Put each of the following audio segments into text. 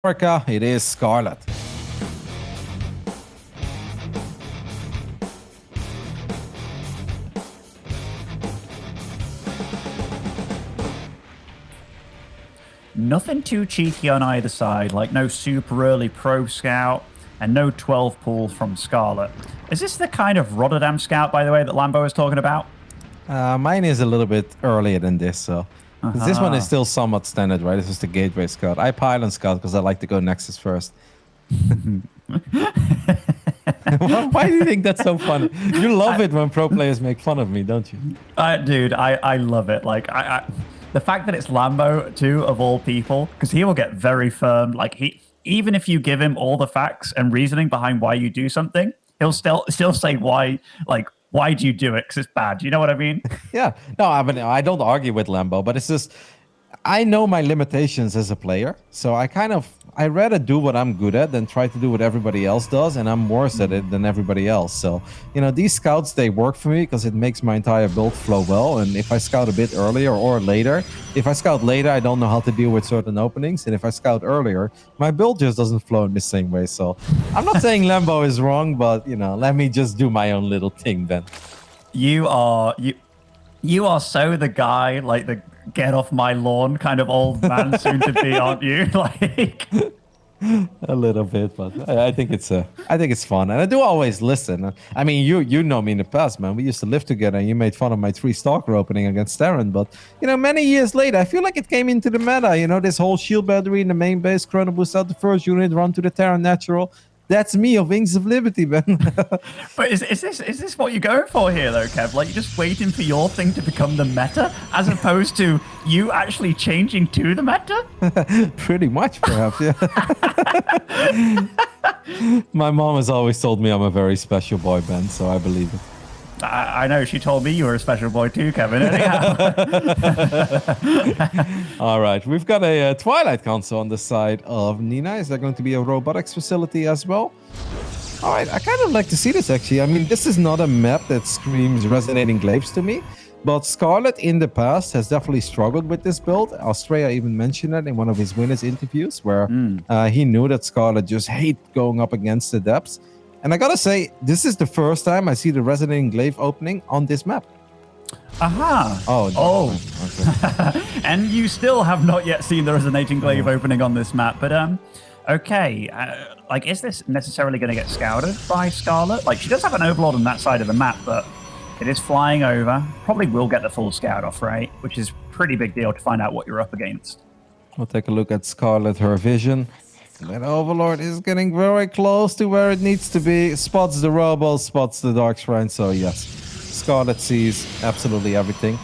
America, it is Scarlett. Nothing too cheeky on either side, like no super early pro scout and no 12 pull from Scarlett. Is this the kind of Rotterdam scout, by the way, that Lambo was talking about? Mine is a little bit earlier than this, so 'cause this one is still somewhat standard, right? This is the gateway scout. I pylon scout because I like to go Nexus first. Why do you think that's so funny? You love it when pro players make fun of me, don't you? Dude, I love it. Like, the fact that it's Lambo, too, of all people, because he will get very firm. Like, even if you give him all the facts and reasoning behind why you do something, he'll still say why, like, why do you do it? Because it's bad. You know what I mean? Yeah. No, I mean, I don't argue with Lambo, but it's just, I know my limitations as a player. So I rather do what I'm good at than try to do what everybody else does. And I'm worse at it than everybody else. So, these scouts, they work for me because it makes my entire build flow well. And if I scout a bit earlier or later, if I scout later, I don't know how to deal with certain openings. And if I scout earlier, my build just doesn't flow in the same way. So I'm not saying Lambo is wrong, but, let me just do my own little thing then. You are so the guy, like the get off my lawn kind of old man soon to be, aren't you? Like a little bit, but I think it's fun, and I do always listen. I mean, you know me in the past, man. We used to live together, and you made fun of my 3-stalker opening against Terran. But many years later, I feel like it came into the meta. This whole shield battery in the main base, chrono boost out the first unit, run to the Terran natural. That's me of Wings of Liberty, man. But is this what you're going for here, though, Kev? Like, you're just waiting for your thing to become the meta, as opposed to you actually changing to the meta? Pretty much, perhaps, yeah. My mom has always told me I'm a very special boy, Ben, so I believe it. I know. She told me you were a special boy too, Kevin. Anyhow. All right. We've got a Twilight console on the side of Nina. Is there going to be a robotics facility as well? All right. I kind of like to see this, actually. I mean, this is not a map that screams resonating glaives to me. But Scarlett in the past has definitely struggled with this build. Australia even mentioned that in one of his winners interviews where he knew that Scarlett just hate going up against the depths. And I gotta say, this is the first time I see the Resonating Glaive opening on this map. Aha! Oh. Okay. And you still have not yet seen the Resonating Glaive opening on this map, but okay. Like, is this necessarily going to get scouted by Scarlett? Like, she does have an Overlord on that side of the map, but it is flying over. Probably will get the full scout off, right? Which is pretty big deal to find out what you're up against. We'll take a look at Scarlett, her vision. That Overlord is getting very close to where it needs to be. Spots the Robo, spots the Dark Shrine. So yes, Scarlett sees absolutely everything.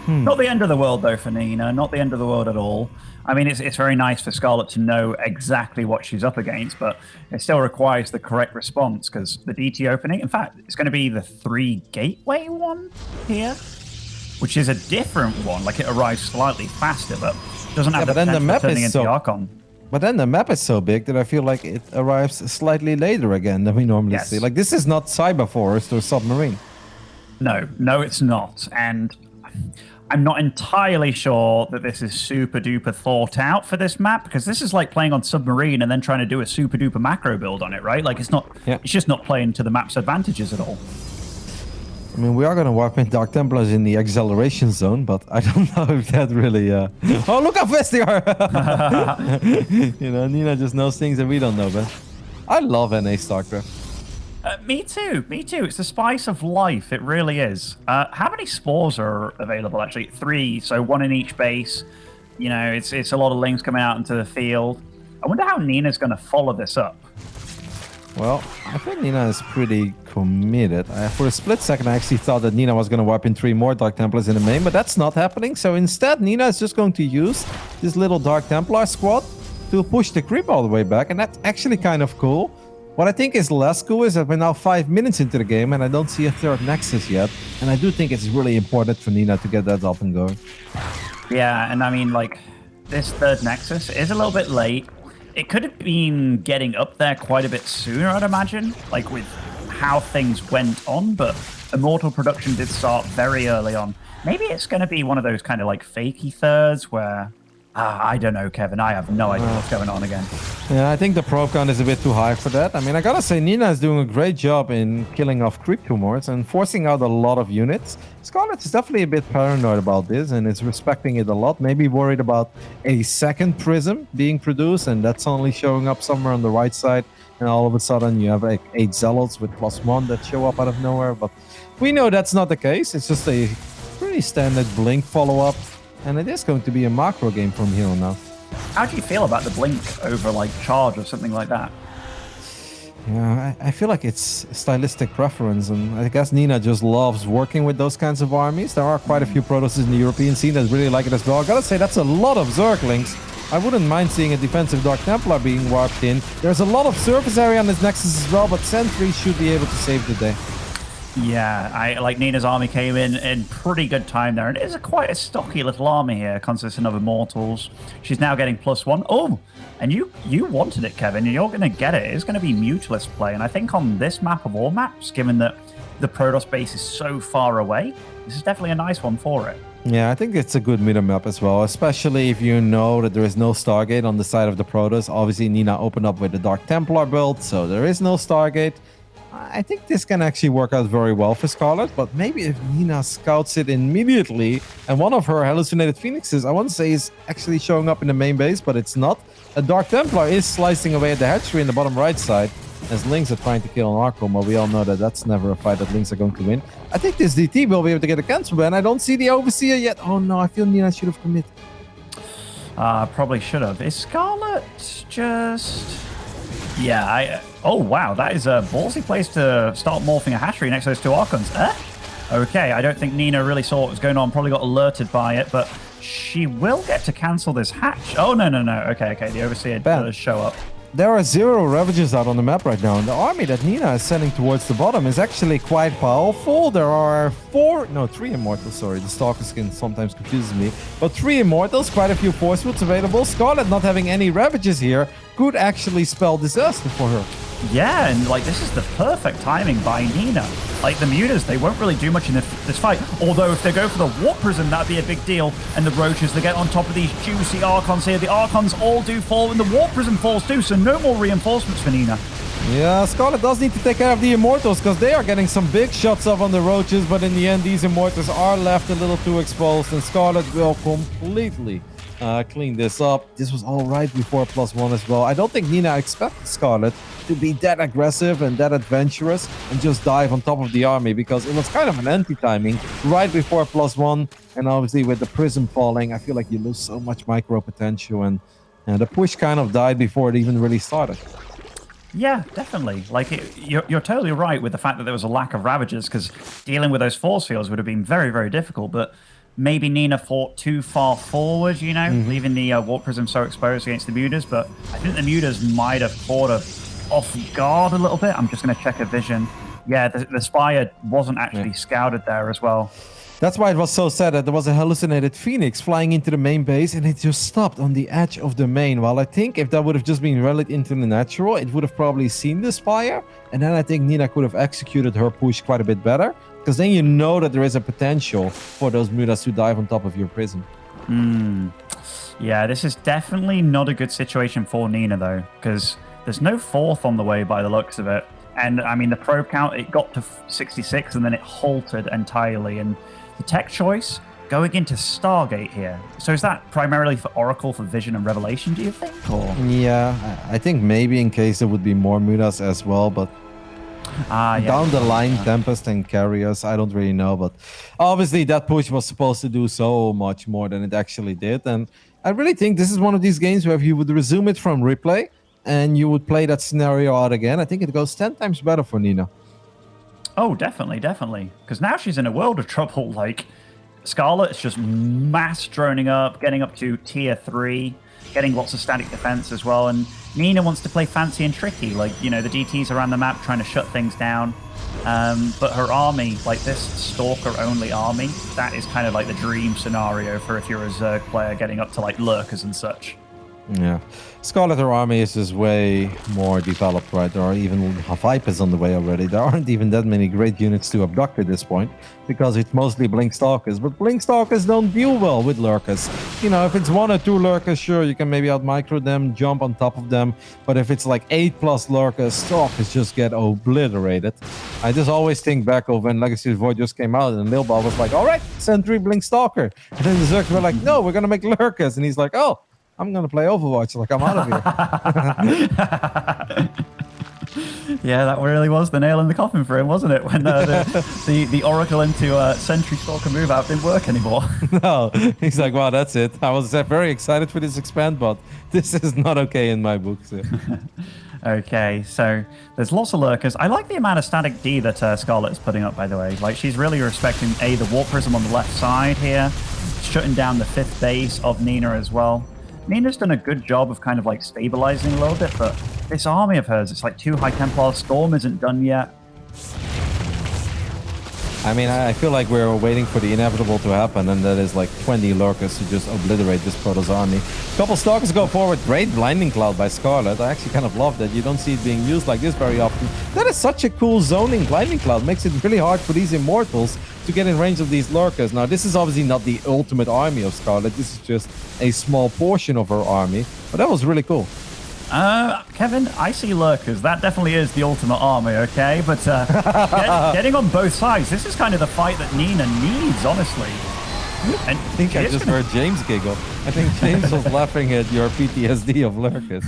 Not the end of the world, though, for Nina. Not the end of the world at all. I mean, it's very nice for Scarlett to know exactly what she's up against, but it still requires the correct response because the DT opening, in fact, it's going to be the 3 gateway one here, which is a different one. Like, it arrives slightly faster, but doesn't have the potential of turning into the Archon. But then the map is so big that I feel like it arrives slightly later again than we normally see. Like, this is not Cyber Forest or Submarine. No, it's not. And I'm not entirely sure that this is super duper thought out for this map, because this is like playing on Submarine and then trying to do a super duper macro build on it, right? Like, it's just not playing to the map's advantages at all. I mean, we are going to wipe in Dark Templars in the acceleration zone, but I don't know if that really... Oh, look how fast they are! Nina just knows things that we don't know, but I love NA StarCraft. Me too. It's the spice of life. It really is. How many spores are available, actually? 3, so 1 in each base. It's a lot of links coming out into the field. I wonder how Nina's going to follow this up. Well, I think Nina is pretty committed. For a split second, I actually thought that Nina was going to wipe in 3 more Dark Templars in the main, but that's not happening. So instead, Nina is just going to use this little Dark Templar squad to push the creep all the way back, and that's actually kind of cool. What I think is less cool is that we're now 5 minutes into the game, and I don't see a 3rd Nexus yet. And I do think it's really important for Nina to get that up and going. Yeah, and I mean, like, this 3rd Nexus is a little bit late. It could have been getting up there quite a bit sooner, I'd imagine, like with how things went on, but Immortal production did start very early on. Maybe it's going to be one of those kind of like fakey thirds where I don't know, Kevin. I have no idea what's going on again. Yeah, I think the probe count is a bit too high for that. I mean, I gotta say, Nina is doing a great job in killing off creep tumors and forcing out a lot of units. Scarlett is definitely a bit paranoid about this and is respecting it a lot. Maybe worried about a second prism being produced, and that's only showing up somewhere on the right side. And all of a sudden, you have like 8 zealots with +1 that show up out of nowhere. But we know that's not the case. It's just a pretty standard blink follow-up. And it is going to be a macro game from here on out. How do you feel about the blink over like charge or something like that? Yeah, I feel like it's stylistic preference, and I guess Nina just loves working with those kinds of armies. There are quite a few Protosses in the European scene that really like it as well. I gotta say, that's a lot of Zerglings. I wouldn't mind seeing a defensive Dark Templar being warped in. There's a lot of surface area on this Nexus as well, but Sentry should be able to save the day. Yeah, I like Nina's army came in pretty good time there, and it is quite a stocky little army here, consisting of Immortals. She's now getting +1. Oh, and you wanted it, Kevin, and you're going to get it. It's going to be Mutalist play, and I think on this map of all maps, given that the Protoss base is so far away, this is definitely a nice one for it. Yeah, I think it's a good meta map as well, especially if you know that there is no Stargate on the side of the Protoss. Obviously, Nina opened up with the Dark Templar build, so there is no Stargate. I think this can actually work out very well for Scarlett, but maybe if Nina scouts it immediately, and one of her hallucinated phoenixes, I won't say is actually showing up in the main base, but it's not. A Dark Templar is slicing away at the hatchery in the bottom right side, as Lynx are trying to kill an Archon, but we all know that that's never a fight that Lynx are going to win. I think this DT will be able to get a cancel ban. I don't see the Overseer yet. Oh no, I feel Nina should have committed. Probably should have. Is Scarlett just... Yeah, oh wow, that is a ballsy place to start morphing a hatchery next to those 2 Archons. Okay, I don't think Nina really saw what was going on, probably got alerted by it, but she will get to cancel this hatch. Oh, no. Okay, the Overseer does show up. There are 0 Ravagers out on the map right now, and the army that Nina is sending towards the bottom is actually quite powerful. There are 3 Immortals, sorry, the Stalker skin sometimes confuses me, but 3 Immortals, quite a few Force Roots available. Scarlett not having any Ravagers here could actually spell disaster for her. Yeah, and like this is the perfect timing by Nina. Like the Mutas, they won't really do much in this fight. Although if they go for the Warp Prism, that'd be a big deal. And the Roaches, they get on top of these juicy Archons here. The Archons all do fall, and the Warp Prism falls too, so no more reinforcements for Nina. Yeah, Scarlett does need to take care of the Immortals, because they are getting some big shots off on the Roaches, but in the end, these Immortals are left a little too exposed, and Scarlett will completely clean this up. This was all right before +1 as well. I don't think Nina expected Scarlett to be that aggressive and that adventurous and just dive on top of the army, because it was kind of an anti-timing right before +1, and obviously with the Prism falling, I feel like you lose so much micro potential, and the push kind of died before it even really started. Yeah, definitely. Like, you're totally right with the fact that there was a lack of Ravagers, because dealing with those force fields would have been very, very difficult, but maybe Nina fought too far forward, you know, leaving the Warp Prism so exposed against the Mutas, but I think the Mutas might have caught her off guard a little bit. I'm just going to check her vision. Yeah, the Spire wasn't actually scouted there as well. That's why it was so sad that there was a hallucinated Phoenix flying into the main base, and it just stopped on the edge of the main. While I think if that would have just been rallied into the natural, it would have probably seen the Spire, and then I think Nina could have executed her push quite a bit better, because then you know that there is a potential for those Mutas to dive on top of your Prism. Yeah, this is definitely not a good situation for Nina, though, because there's no 4th on the way by the looks of it. And, I mean, the probe count, it got to 66, and then it halted entirely. And the tech choice, going into Stargate here. So is that primarily for Oracle, for Vision and Revelation, do you think? Or? Yeah, I think maybe in case there would be more Mutas as well, but down the line, Tempest and Carriers, I don't really know. But obviously that push was supposed to do so much more than it actually did. And I really think this is one of these games where if you would resume it from replay and you would play that scenario out again, I think it goes 10 times better for Nina. Oh, definitely. Because now she's in a world of trouble. Like, Scarlett's just mass droning up, getting up to tier 3, getting lots of static defense as well. And Nina wants to play fancy and tricky. Like, you know, the DTs around the map trying to shut things down. But her army, like this Stalker-only army, that is kind of like the dream scenario for if you're a Zerg player getting up to, like, Lurkers and such. Yeah. Scarlet, her army is just way more developed, right? There are even Vipers on the way already. There aren't even that many great units to abduct at this point because it's mostly Blink Stalkers. But Blink Stalkers don't deal well with Lurkers. You know, if it's 1 or 2 Lurkers, sure, you can maybe out-micro them, jump on top of them. But if it's like 8+ Lurkers, Stalkers just get obliterated. I just always think back of when Legacy of the Void just came out and Lilbal was like, all right, send 3 Blink Stalker. And then the Zergs were like, no, we're going to make Lurkers. And he's like, oh, I'm gonna play Overwatch. Like, I'm out of here. Yeah, that really was the nail in the coffin for him, wasn't it? When the Oracle into Sentry Stalker move out didn't work anymore. No, he's like, wow, that's it. I was very excited for this expand, but this is not okay in my books. Yeah. Okay, so there's lots of lurkers. I like the amount of static D that Scarlett is putting up, by the way. Like, she's really respecting, the Warp Prism on the left side here, shutting down the 5th base of Nina as well. Nina's done a good job of kind of like stabilizing a little bit, but this army of hers, it's like 2 High Templars. Storm isn't done yet. I mean, I feel like we're waiting for the inevitable to happen, and that is like 20 Lurkers to just obliterate this Protoss army. A couple Stalkers go forward. Great Blinding Cloud by Scarlett. I actually kind of love that. You don't see it being used like this very often. That is such a cool zoning Blinding Cloud. Makes it really hard for these Immortals to get in range of these Lurkers. Now, this is obviously not the ultimate army of Scarlett. This is just a small portion of her army, but that was really cool. Kevin, I see lurkers. That definitely is the ultimate army, okay? But getting on both sides, this is kind of the fight that Nina needs, honestly. And I think I just heard James giggle. I think James was laughing at your PTSD of lurkers.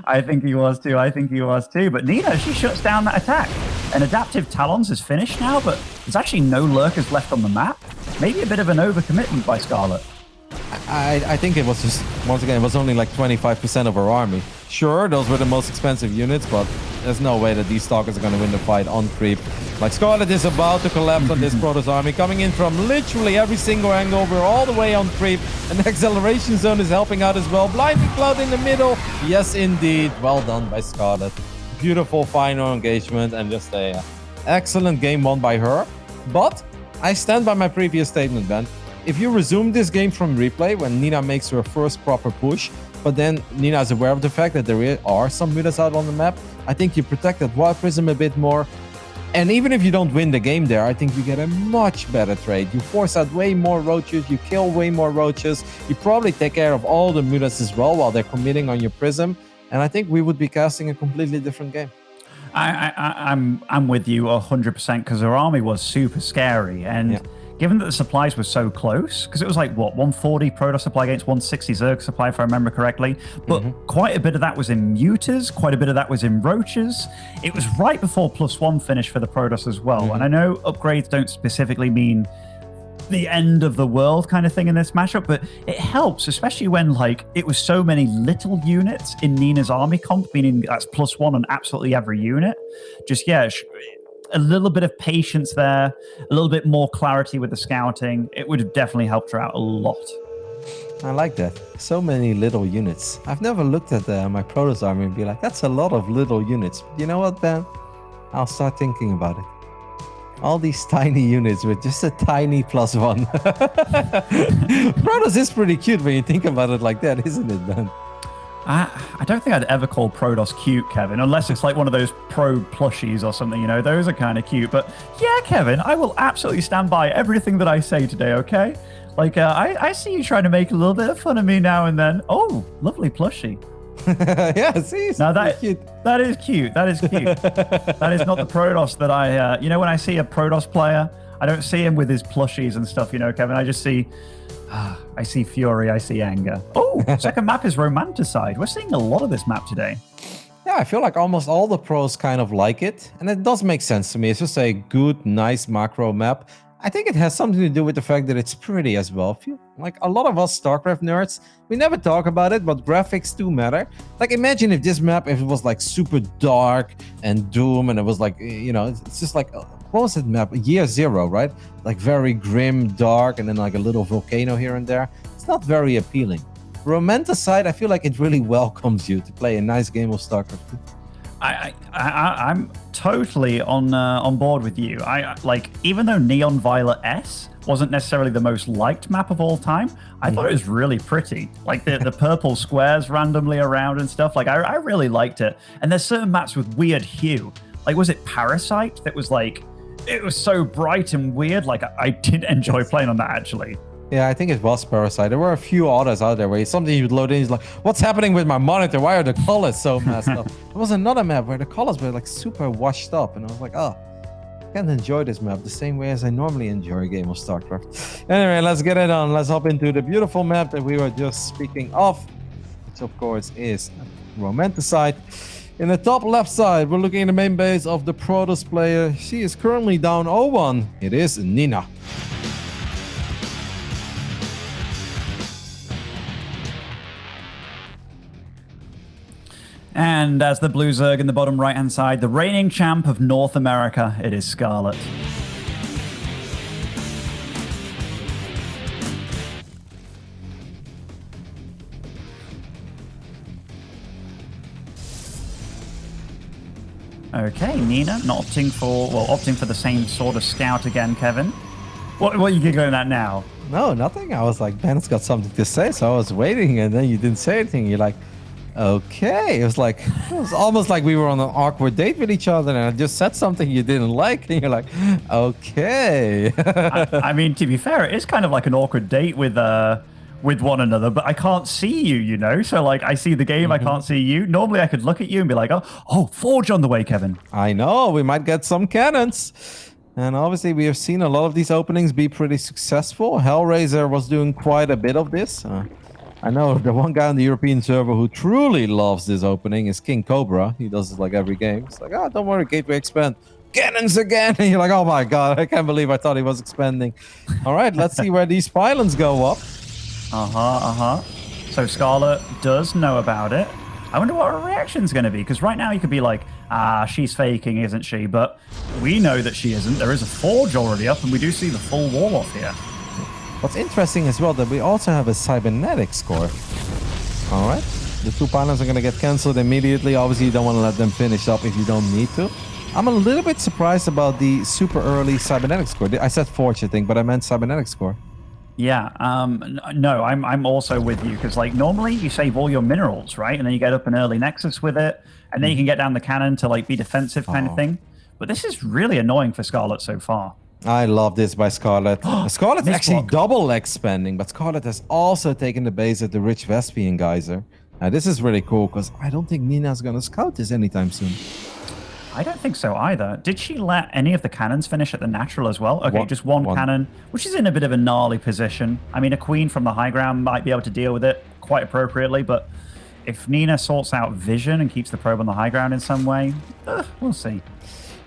I think he was too. But Nina, she shuts down that attack. And Adaptive Talons is finished now, but there's actually no lurkers left on the map. Maybe a bit of an overcommitment by Scarlett. I think it was just, once again, it was only like 25% of her army. Sure, those were the most expensive units, but there's no way that these Stalkers are going to win the fight on creep. Like, Scarlett is about to collapse on this Protoss army, coming in from literally every single angle. We're all the way on creep, and the acceleration zone is helping out as well. Blinding Cloud in the middle. Yes, indeed. Well done by Scarlett. Beautiful final engagement, and just a excellent game won by her. But I stand by my previous statement, Ben. If you resume this game from replay when Nina makes her first proper push, but then Nina is aware of the fact that there are some mutas out on the map, I think you protect that Wild Prism a bit more. And even if you don't win the game there, I think you get a much better trade. You force out way more roaches, you kill way more roaches, you probably take care of all the mutas as well while they're committing on your Prism. And I think we would be casting a completely different game. I'm with you 100% because her army was super scary. And given that the supplies were so close, because it was like, what, 140 Protoss supply against 160 Zerg supply, if I remember correctly. But quite a bit of that was in mutas, quite a bit of that was in roaches. It was right before +1 finish for the Protoss as well. And I know upgrades don't specifically mean the end of the world kind of thing in this matchup, but it helps, especially when like it was so many little units in Nina's army comp, meaning that's +1 on absolutely every unit. Just, a little bit of patience there, a little bit more clarity with the scouting. It would have definitely helped her out a lot. I like that. So many little units. I've never looked at my Protoss army and be like, that's a lot of little units. You know what, Ben? I'll start thinking about it. All these tiny units with just a tiny +1. Protoss is pretty cute when you think about it like that, isn't it, Ben? I don't think I'd ever call Protoss cute, Kevin, unless it's like one of those pro plushies or something, you know, those are kind of cute. But yeah, Kevin, I will absolutely stand by everything that I say today, okay? Like, I see you trying to make a little bit of fun of me now and then. Oh, lovely plushie. Yeah, see, now that is cute. That is cute. That is not the Protoss that I, when I see a Protoss player, I don't see him with his plushies and stuff, you know, Kevin. I just see... I see fury, I see anger. Oh, second map is Romanticide. We're seeing a lot of this map today. Yeah, I feel like almost all the pros kind of like it. And it does make sense to me. It's just a good, nice macro map. I think it has something to do with the fact that it's pretty as well. Like a lot of us StarCraft nerds, we never talk about it, but graphics do matter. Like imagine if this map, if it was like super dark and doom and it was like, it's just like... What was that map? Year Zero, right? Like very grim, dark, and then like a little volcano here and there. It's not very appealing. Romanticide, I feel like it really welcomes you to play a nice game of StarCraft. I'm totally on board with you. Like even though Neon Violet S wasn't necessarily the most liked map of all time, I thought it was really pretty. Like the purple squares randomly around and stuff. Like I really liked it. And there's certain maps with weird hue. Like was it Parasite that was like, it was so bright and weird. Like I did enjoy playing on that actually. Yeah, I think it was Parasite. There were a few others out there where something you would load in, he's like, what's happening with my monitor? Why are the colors so messed up? There was another map where the colors were like super washed up, and I was like, oh, I can't enjoy this map the same way as I normally enjoy a game of StarCraft. Anyway, let's get it on. Let's hop into the beautiful map that we were just speaking of, which of course is Romanticide. In the top left side, we're looking at the main base of the Protoss player. She is currently down 0-1. It is Nina. And as the blue Zerg in the bottom right-hand side, the reigning champ of North America, it is Scarlett. Okay, Nina not opting for the same sort of scout again, Kevin. What are you giggling at now? No, nothing. I was like, Ben's got something to say, so I was waiting, and then you didn't say anything. You're like, okay. It was almost like we were on an awkward date with each other, and I just said something you didn't like, and you're like, okay. I mean, to be fair, it is kind of like an awkward date with one another, but I can't see you, you know? So, like, I see the game, I can't see you. Normally, I could look at you and be like, oh, Forge on the way, Kevin. I know, we might get some cannons. And obviously, we have seen a lot of these openings be pretty successful. Hellraiser was doing quite a bit of this. I know the one guy on the European server who truly loves this opening is King Cobra. He does it like every game. It's like, oh, don't worry, Gateway expand. Cannons again! And you're like, oh my god, I can't believe I thought he was expanding. All right, let's see where these pylons go up. So Scarlett does know about it. I wonder what her reaction's going to be, because right now you could be like, she's faking, isn't she? But we know that she isn't. There is a Forge already up, and we do see the full wall off here. What's interesting as well, that we also have a cybernetic score. All right, the two pylons are going to get cancelled immediately. Obviously, you don't want to let them finish up if you don't need to. I'm a little bit surprised about the super early cybernetic score. I said Forge, I think, but I meant cybernetic score. Yeah, no, I'm also with you, because like normally you save all your minerals, right? And then you get up an early Nexus with it, and then you can get down the cannon to like be defensive kind of thing. But this is really annoying for Scarlett so far. I love this by Scarlett. Scarlett's actually double expanding, but Scarlett has also taken the base at the Rich Vespian Geyser. Now this is really cool, because I don't think Nina's going to scout this anytime soon. I don't think so either. Did she let any of the cannons finish at the natural as well? Okay, just one cannon, which is in a bit of a gnarly position. I mean, a queen from the high ground might be able to deal with it quite appropriately, but if Nina sorts out vision and keeps the probe on the high ground in some way, we'll see.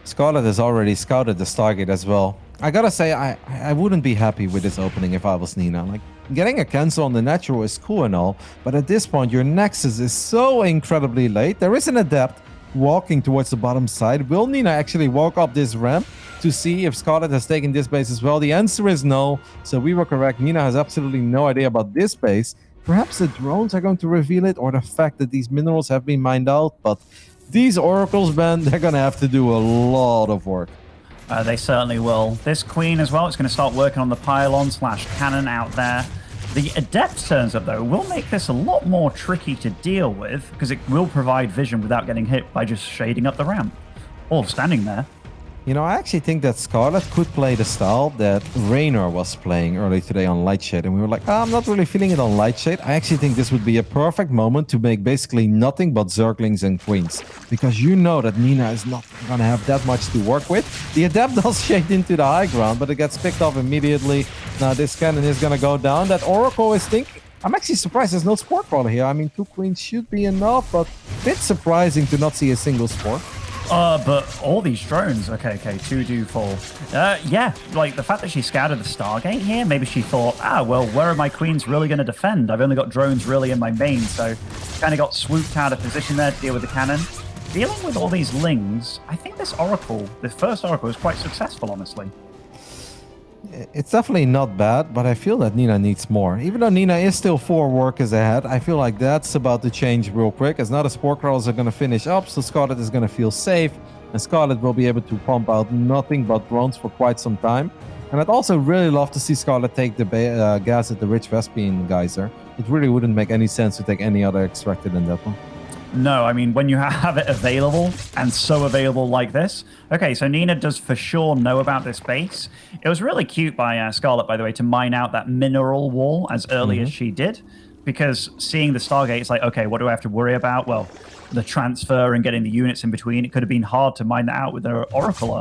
Scarlett has already scouted the Stargate as well. I gotta say, I wouldn't be happy with this opening if I was Nina. Like, getting a cancel on the natural is cool and all, but at this point, your Nexus is so incredibly late. There is an Adept walking towards the bottom side. Will Nina actually walk up this ramp to see if Scarlett has taken this base as well? The answer is no, so we were correct. Nina has absolutely no idea about this base. Perhaps the drones are going to reveal it, or the fact that these minerals have been mined out, but these oracles, man, they're gonna have to do a lot of work. They certainly will. This queen as well is going to start working on the pylon/cannon out there. The Adept turns up, though, will make this a lot more tricky to deal with, because it will provide vision without getting hit by just shading up the ramp, or standing there. You know, I actually think that Scarlett could play the style that Raynor was playing early today on Lightshade, and we were like, I'm not really feeling it on Lightshade. I actually think this would be a perfect moment to make basically nothing but Zerglings and Queens, because you know that Nina is not going to have that much to work with. The Adept does shade into the high ground, but it gets picked off immediately. Now this cannon is going to go down. That Oracle is thinking... I'm actually surprised there's no Spore Crawler here. I mean, 2 Queens should be enough, but a bit surprising to not see a single Spore. But all these drones, okay, 2 do fall. Yeah, like the fact that she scouted the Stargate here, maybe she thought, well, where are my queens really going to defend? I've only got drones really in my main, so kind of got swooped out of position there to deal with the cannon. Dealing with all these lings, I think this first Oracle is quite successful, honestly. It's definitely not bad, but I feel that Nina needs more. Even though Nina is still 4 workers ahead, I feel like that's about to change real quick, as now the Spore Crawlers are going to finish up, so Scarlett is going to feel safe. and Scarlett will be able to pump out nothing but drones for quite some time. And I'd also really love to see Scarlett take the gas at the Rich Vespian geyser. It really wouldn't make any sense to take any other extractor than that one. No, I mean, when you have it available, and so available like this. Okay, so Nina does for sure know about this base. It was really cute by Scarlett, by the way, to mine out that mineral wall as early as she did, because seeing the Stargate, it's like, okay, what do I have to worry about? Well, the transfer and getting the units in between. It could have been hard to mine that out with the Oracle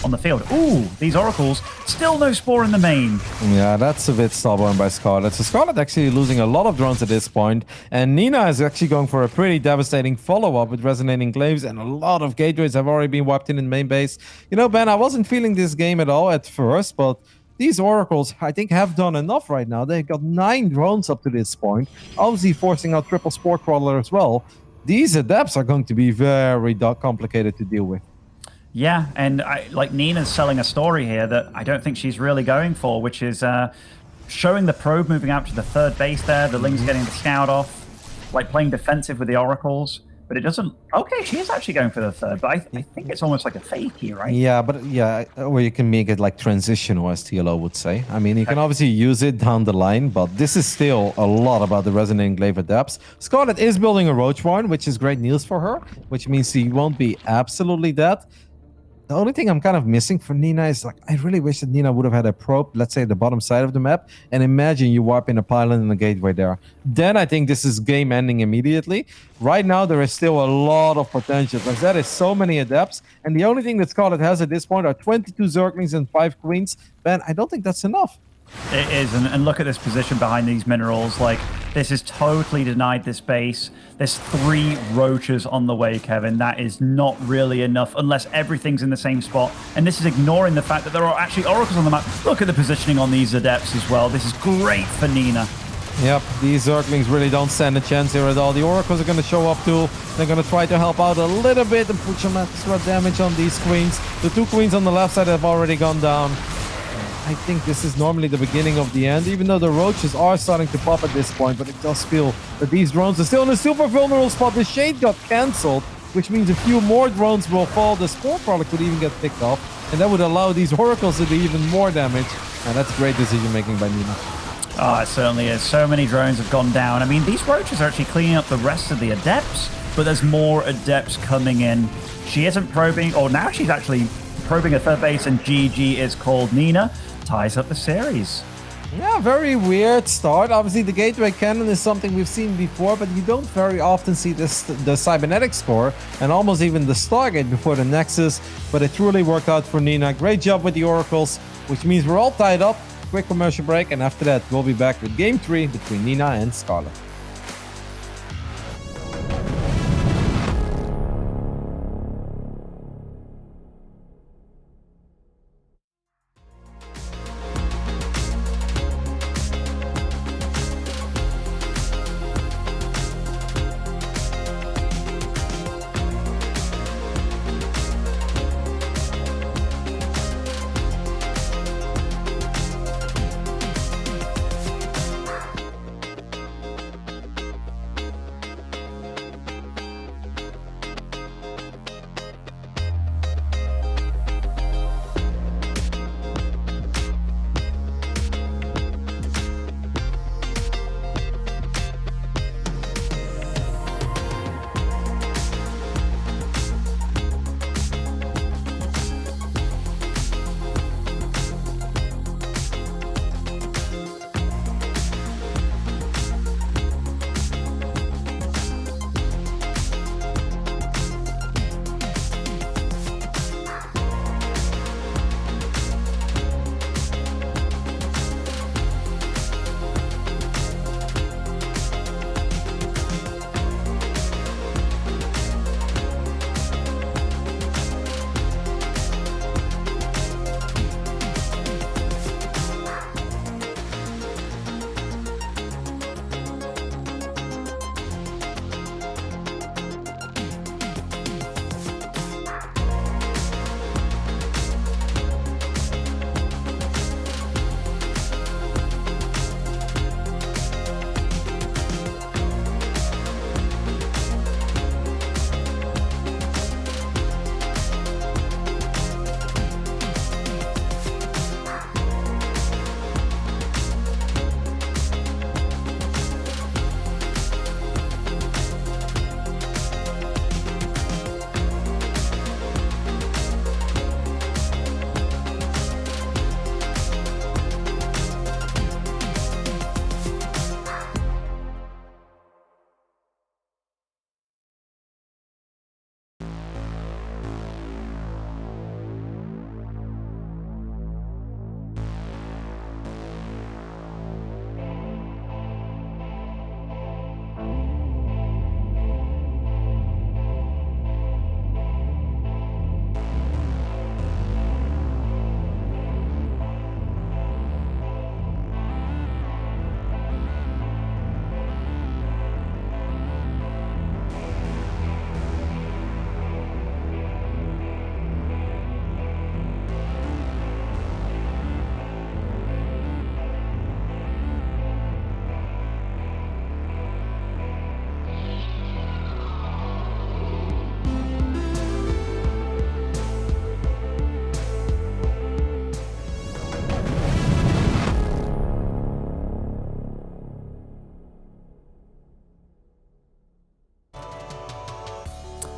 on the field. Ooh, these Oracles, still no Spore in the main. Yeah, that's a bit stubborn by Scarlett. So Scarlett actually losing a lot of drones at this point, and Nina is actually going for a pretty devastating follow-up with Resonating Glaives, and a lot of gateways have already been wiped in main base. You know, Ben, I wasn't feeling this game at all at first, but these Oracles, I think, have done enough right now. They've got 9 drones up to this point, obviously forcing out triple Spore Crawler as well. These adepts are going to be very complicated to deal with. Yeah, and like Nina's selling a story here that I don't think she's really going for, which is showing the probe moving out to the third base there, the Ling's getting the scout off, like playing defensive with the Oracles. But it doesn't... Okay, she is actually going for the third, but I think it's almost like a fake here, right? Yeah, but yeah, or you can make it like transitional, as TLO would say. I mean, you can obviously use it down the line, but this is still a lot about the Resonating Glaive adepts. Scarlett is building a Roach Warren, which is great news for her, which means she won't be absolutely dead. The only thing I'm kind of missing for Nina is, like, I really wish that Nina would have had a probe, let's say, at the bottom side of the map, and imagine you warp in a pylon and a gateway there. Then I think this is game ending immediately. Right now, there is still a lot of potential, because that is so many adepts, and the only thing that Scarlett has at this point are 22 Zerglings and 5 Queens. Man, I don't think that's enough. It is, and look at this position behind these minerals. Like, this is totally denied this base. There's 3 roaches on the way, Kevin. That is not really enough unless everything's in the same spot. And this is ignoring the fact that there are actually Oracles on the map. Look at the positioning on these adepts as well. This is great for Nina. Yep, these Zerglings really don't stand a chance here at all. The Oracles are going to show up too. They're going to try to help out a little bit and put some extra damage on these Queens. The 2 Queens on the left side have already gone down. I think this is normally the beginning of the end, even though the roaches are starting to pop at this point, but it does feel that these drones are still in a super vulnerable spot. The Shade got cancelled, which means a few more drones will fall. The Spore product would even get picked off, and that would allow these Oracles to do even more damage. And that's great decision making by Nina. Oh, it certainly is. So many drones have gone down. I mean, these roaches are actually cleaning up the rest of the adepts, but there's more adepts coming in. She isn't probing, or now she's actually probing a third base, and GG is called. Nina ties up the series. Yeah, very weird start. Obviously, the Gateway Cannon is something we've seen before, but you don't very often see this, the Cybernetic score, and almost even the Stargate before the Nexus, but it truly worked out for Nina. Great job with the Oracles, which means we're all tied up. Quick commercial break, and after that, we'll be back with Game 3 between Nina and Scarlett.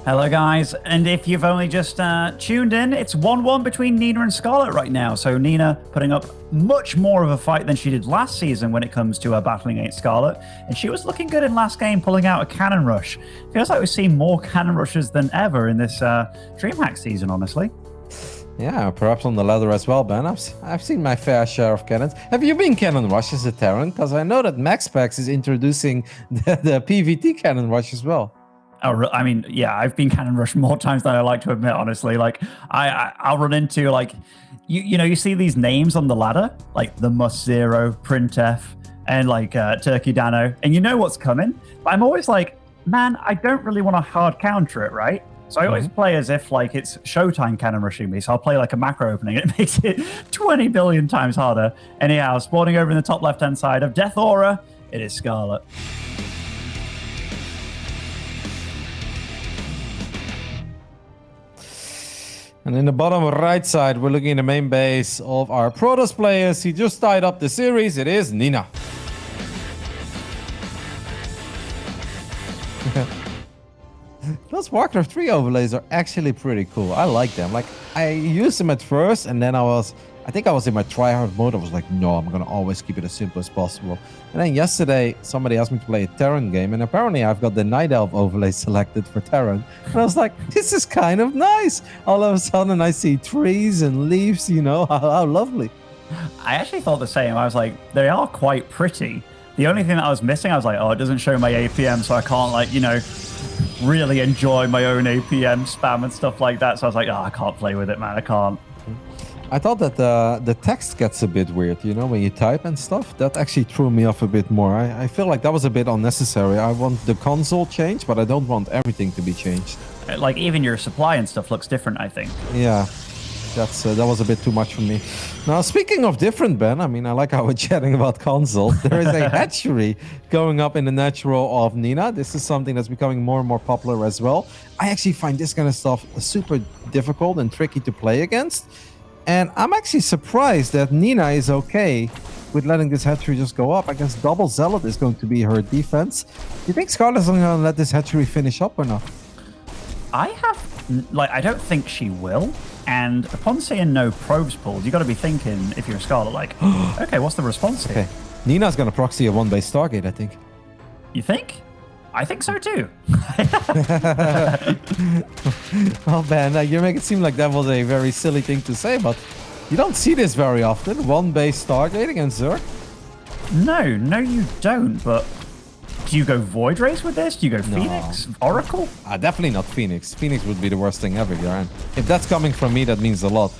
Hello, guys. And if you've only just tuned in, it's 1-1 between Nina and Scarlett right now. So Nina putting up much more of a fight than she did last season when it comes to battling against Scarlett. And she was looking good in last game, pulling out a cannon rush. Feels like we've seen more cannon rushes than ever in this DreamHack season, honestly. Yeah, perhaps on the ladder as well, Ben. I've seen my fair share of cannons. Have you been cannon rush as a Terran? Because I know that MaxPax is introducing the PVT cannon rush as well. Oh, I mean, yeah, I've been cannon rushed more times than I like to admit, honestly. Like, I'll run into, like, you know, you see these names on the ladder, like the Must Zero, Printf, and like Turkey Dano, and you know what's coming. But I'm always like, man, I don't really want to hard counter it, right? So I always play as if like it's Showtime cannon rushing me. So I'll play like a macro opening. It makes it 20 billion times harder. Anyhow, spawning over in the top left-hand side of Death Aura, it is Scarlett. And in the bottom right side, we're looking at the main base of our Protoss players. He just tied up the series. It is Nina. Those Warcraft 3 overlays are actually pretty cool. I like them. Like, I used them at first, and then I think I was in my tryhard mode. I was like, no, I'm going to always keep it as simple as possible. And then yesterday, somebody asked me to play a Terran game, and apparently I've got the Night Elf overlay selected for Terran. And I was like, this is kind of nice. All of a sudden, I see trees and leaves, you know, how lovely. I actually thought the same. I was like, they are quite pretty. The only thing that I was missing, I was like, oh, it doesn't show my APM, so I can't, like, you know, really enjoy my own APM spam and stuff like that. So I was like, oh, I can't play with it, man. I can't. I thought that the text gets a bit weird, you know, when you type and stuff. That actually threw me off a bit more. I feel like that was a bit unnecessary. I want the console changed, but I don't want everything to be changed. Like, even your supply and stuff looks different, I think. Yeah, that was a bit too much for me. Now, speaking of different, Ben, I mean, I like how we're chatting about console. There is a hatchery going up in the natural of Nina. This is something that's becoming more and more popular as well. I actually find this kind of stuff super difficult and tricky to play against. And I'm actually surprised that Nina is okay with letting this hatchery just go up. I guess double Zealot is going to be her defense. Do you think Scarlett's going to let this hatchery finish up or not? I don't think she will. And upon seeing no probes pulled, you got to be thinking, if you're a Scarlet, like, okay, what's the response here? Okay, Nina's going to proxy a one-base Stargate, I think. You think? I think so too. Well, Ben, you make it seem like that was a very silly thing to say, but you don't see this very often. One-base Stargate against Zerg? No, you don't. But do you go Void Race with this? Do you go Phoenix? Oracle? Definitely not Phoenix. Phoenix would be the worst thing ever, Joran. If that's coming from me, that means a lot.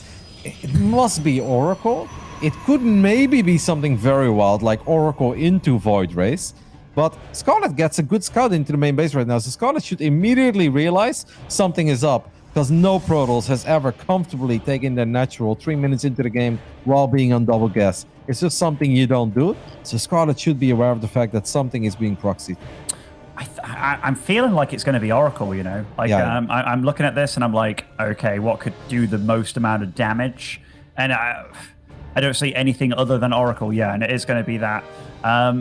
It must be Oracle. It could maybe be something very wild, like Oracle into Void Race. But Scarlett gets a good scout into the main base right now, so Scarlett should immediately realize something is up, because no Protoss has ever comfortably taken their natural 3 minutes into the game while being on double gas. It's just something you don't do, so Scarlett should be aware of the fact that something is being proxied. I'm feeling like it's going to be Oracle, you know? Like, yeah. I'm looking at this and I'm like, okay, what could do the most amount of damage? And I don't see anything other than Oracle, yeah, and it is going to be that.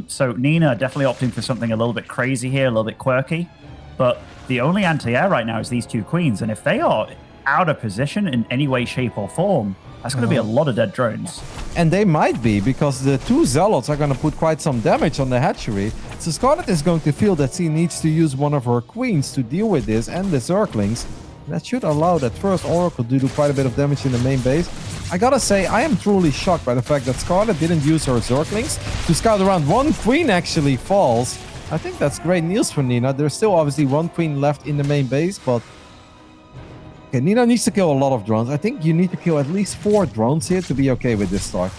So Nina definitely opting for something a little bit crazy here, a little bit quirky. But the only anti-air right now is these two queens, and if they are out of position in any way, shape, or form, that's going to be a lot of dead drones. And they might be, because the two Zealots are going to put quite some damage on the hatchery. So Scarlett is going to feel that she needs to use one of her queens to deal with this and the Zerglings. That should allow that first Oracle to do quite a bit of damage in the main base. I gotta say, I am truly shocked by the fact that Scarlett didn't use her Zerglings to scout around. One queen actually falls. I think that's great news for Nina. There's still obviously one queen left in the main base, but... Okay, Nina needs to kill a lot of drones. I think you need to kill at least 4 drones here to be okay with this start.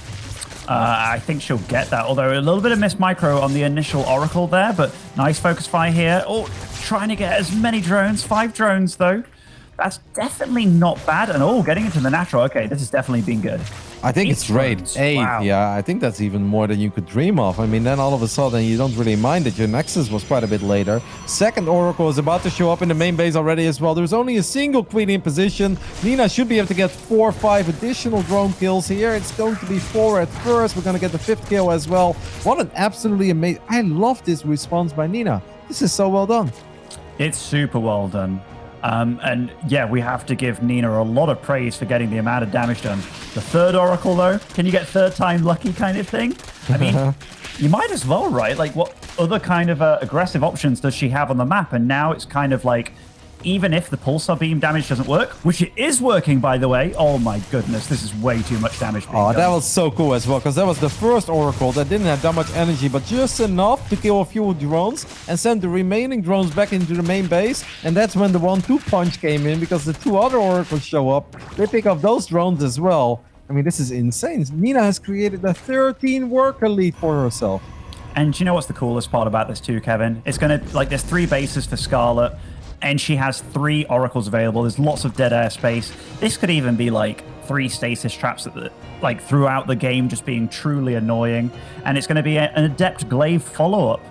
I think she'll get that, although a little bit of missed micro on the initial Oracle there, but nice focus fire here. Oh, trying to get as many drones. 5 drones, though. That's definitely not bad. And getting into the natural. Okay, this has definitely been good. I think it's great. 8, wow. Yeah, I think that's even more than you could dream of. I mean, then all of a sudden you don't really mind that your Nexus was quite a bit later. Second Oracle is about to show up in the main base already as well. There's only a single queen in position. Nina should be able to get 4 or 5 additional drone kills here. It's going to be 4 at first. We're going to get the 5th kill as well. What an absolutely amazing... I love this response by Nina. This is so well done. It's super well done. And yeah, we have to give Nina a lot of praise for getting the amount of damage done. The third Oracle, though, can you get third time lucky kind of thing? I mean, you might as well, right? Like, what other kind of aggressive options does she have on the map? And now it's kind of like, even if the pulsar beam damage doesn't work, which it is working, by the way. Oh my goodness, this is way too much damage being done. That was so cool as well, because that was the first Oracle that didn't have that much energy, but just enough to kill a few drones and send the remaining drones back into the main base. And that's when the 1-2 punch came in, because the 2 other Oracles show up. They pick up those drones as well. I mean, this is insane. Nina has created a 13 worker lead for herself. And you know what's the coolest part about this too, Kevin? It's going to, like, there's 3 bases for Scarlett. And she has 3 oracles available. There's lots of dead air space. This could even be like 3 stasis traps at the, like, throughout the game, just being truly annoying. And it's going to be an adept glaive follow-up.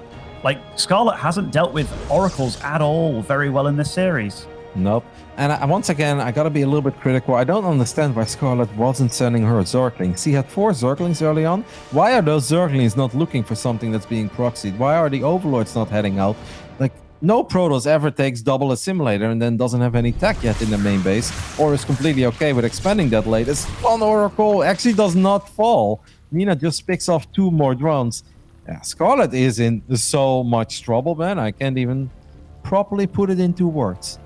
Like, Scarlett hasn't dealt with oracles at all very well in this series. Nope. And once again, I gotta be a little bit critical. I don't understand why Scarlett wasn't sending her Zerglings. She had 4 Zerglings early on. Why are those Zerglings not looking for something that's being proxied? Why are the Overlords not heading out? Like, no Protoss ever takes double assimilator and then doesn't have any tech yet in the main base, or is completely okay with expanding that late. This 1 Oracle actually does not fall. Nina just picks off 2 more drones. Yeah, Scarlett is in so much trouble, man. I can't even properly put it into words.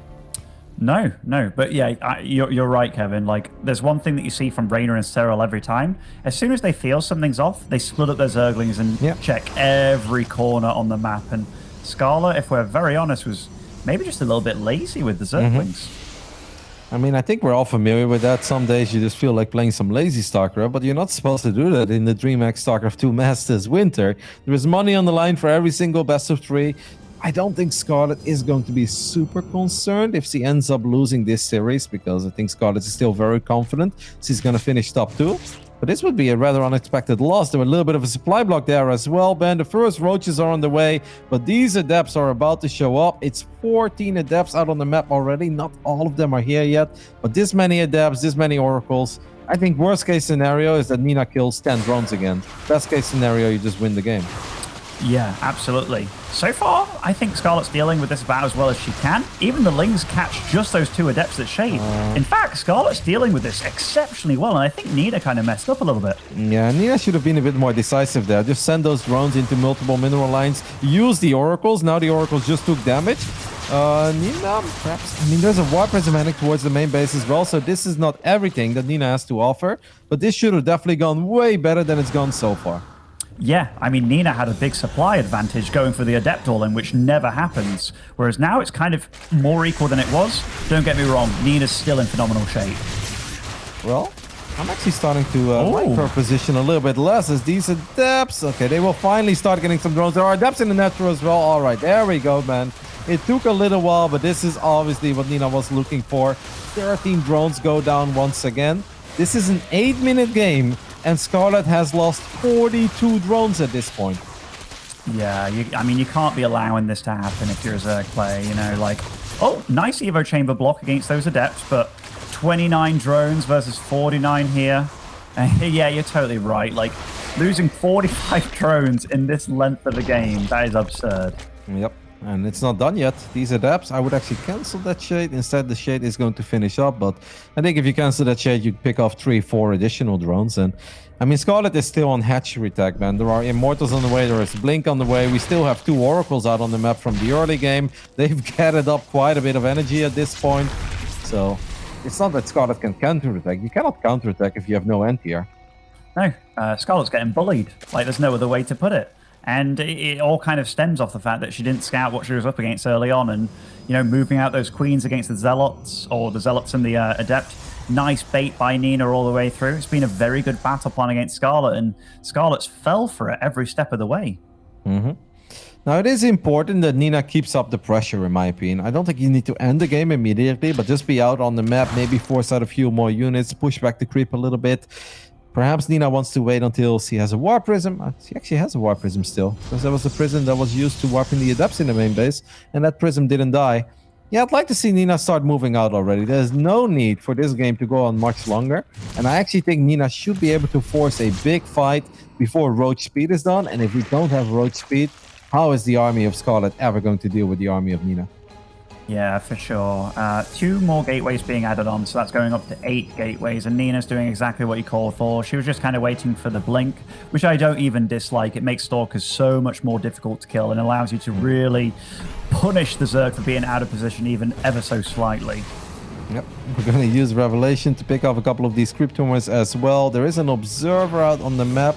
No, but yeah, you're right, Kevin. Like, there's one thing that you see from Reyna and Cyril every time. As soon as they feel something's off, they split up their Zerglings and check every corner on the map. And Scarlett, if we're very honest, was maybe just a little bit lazy with the Zerglings. I mean, I think we're all familiar with that. Some days you just feel like playing some lazy StarCraft, but you're not supposed to do that in the DreamHack StarCraft 2 Masters winter. There is money on the line for every single best of 3. I don't think Scarlett is going to be super concerned if she ends up losing this series, because I think Scarlett is still very confident she's going to finish top 2. But this would be a rather unexpected loss. There was a little bit of a supply block there as well, Ben. The first roaches are on the way, but these adepts are about to show up. It's 14 adepts out on the map already. Not all of them are here yet, but this many adepts, this many oracles. I think worst case scenario is that Nina kills 10 drones again. Best case scenario, you just win the game. Yeah, absolutely. So far, I think Scarlett's dealing with this about as well as she can. Even the Lings catch just those 2 adepts that shade. In fact, Scarlett's dealing with this exceptionally well, and I think Nina kind of messed up a little bit. Yeah, Nina should have been a bit more decisive there. Just send those drones into multiple mineral lines. Use the oracles. Now the oracles just took damage. Nina, perhaps... I mean, there's a War Prismatic towards the main base as well, so this is not everything that Nina has to offer. But this should have definitely gone way better than it's gone so far. Yeah, I mean, Nina had a big supply advantage going for the Adept all-in, which never happens. Whereas now it's kind of more equal than it was. Don't get me wrong, Nina's still in phenomenal shape. Well, I'm actually starting to like her position a little bit less as these Adepts. Okay, they will finally start getting some drones. There are Adepts in the natural as well. All right, there we go, man. It took a little while, but this is obviously what Nina was looking for. 13 drones go down once again. This is an 8-minute game, and Scarlett has lost 42 drones at this point. Yeah, I mean, you can't be allowing this to happen if you're a Zerg player, you know, like... Oh, nice Evo Chamber block against those Adepts, but 29 drones versus 49 here. Yeah, you're totally right. Like, losing 45 drones in this length of a game, that is absurd. Yep. And it's not done yet. These Adepts, I would actually cancel that Shade. Instead, the Shade is going to finish up. But I think if you cancel that Shade, you pick off 3-4 additional drones. And I mean, Scarlett is still on hatchery tech, man. There are Immortals on the way. There is Blink on the way. We still have 2 Oracles out on the map from the early game. They've gathered up quite a bit of energy at this point. So it's not that Scarlett can counterattack. You cannot counterattack if you have no anti-air. No, Scarlett's getting bullied. Like, there's no other way to put it. And it all kind of stems off the fact that she didn't scout what she was up against early on. And, you know, moving out those queens against the Zealots, or the Zealots and the Adept. Nice bait by Nina all the way through. It's been a very good battle plan against Scarlett, and Scarlett's fell for it every step of the way. Now, it is important that Nina keeps up the pressure, in my opinion. I don't think you need to end the game immediately, but just be out on the map, maybe force out a few more units, push back the creep a little bit. Perhaps Nina wants to wait until she has a War Prism. She actually has a War Prism still, because that was the prism that was used to warping the Adepts in the main base, and that prism didn't die. Yeah, I'd like to see Nina start moving out already. There's no need for this game to go on much longer, and I actually think Nina should be able to force a big fight before Roach Speed is done, and if we don't have Roach Speed, how is the army of Scarlett ever going to deal with the army of Nina? Yeah, for sure. 2 more gateways being added on, so that's going up to 8 gateways, and Nina's doing exactly what you called for. She was just kind of waiting for the blink, which I don't even dislike. It makes Stalkers so much more difficult to kill and allows you to really punish the Zerg for being out of position even ever so slightly. Yep, we're going to use Revelation to pick off a couple of these Crypt Tumors as well. There is an Observer out on the map.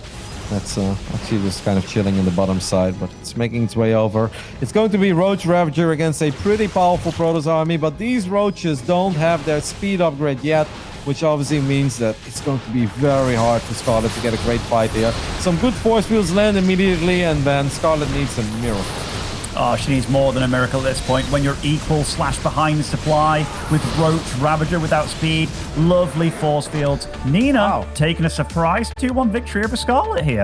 That's actually just kind of chilling in the bottom side, but it's making its way over. It's going to be Roach Ravager against a pretty powerful Protoss army, but these Roaches don't have their speed upgrade yet, which obviously means that it's going to be very hard for Scarlett to get a great fight here. Some good force fields land immediately, and then Scarlett needs a miracle. Oh, she needs more than a miracle at this point. When you're equal / behind supply with Roach Ravager without speed, lovely force fields. Nina taking a surprise 2-1 victory over Scarlett here.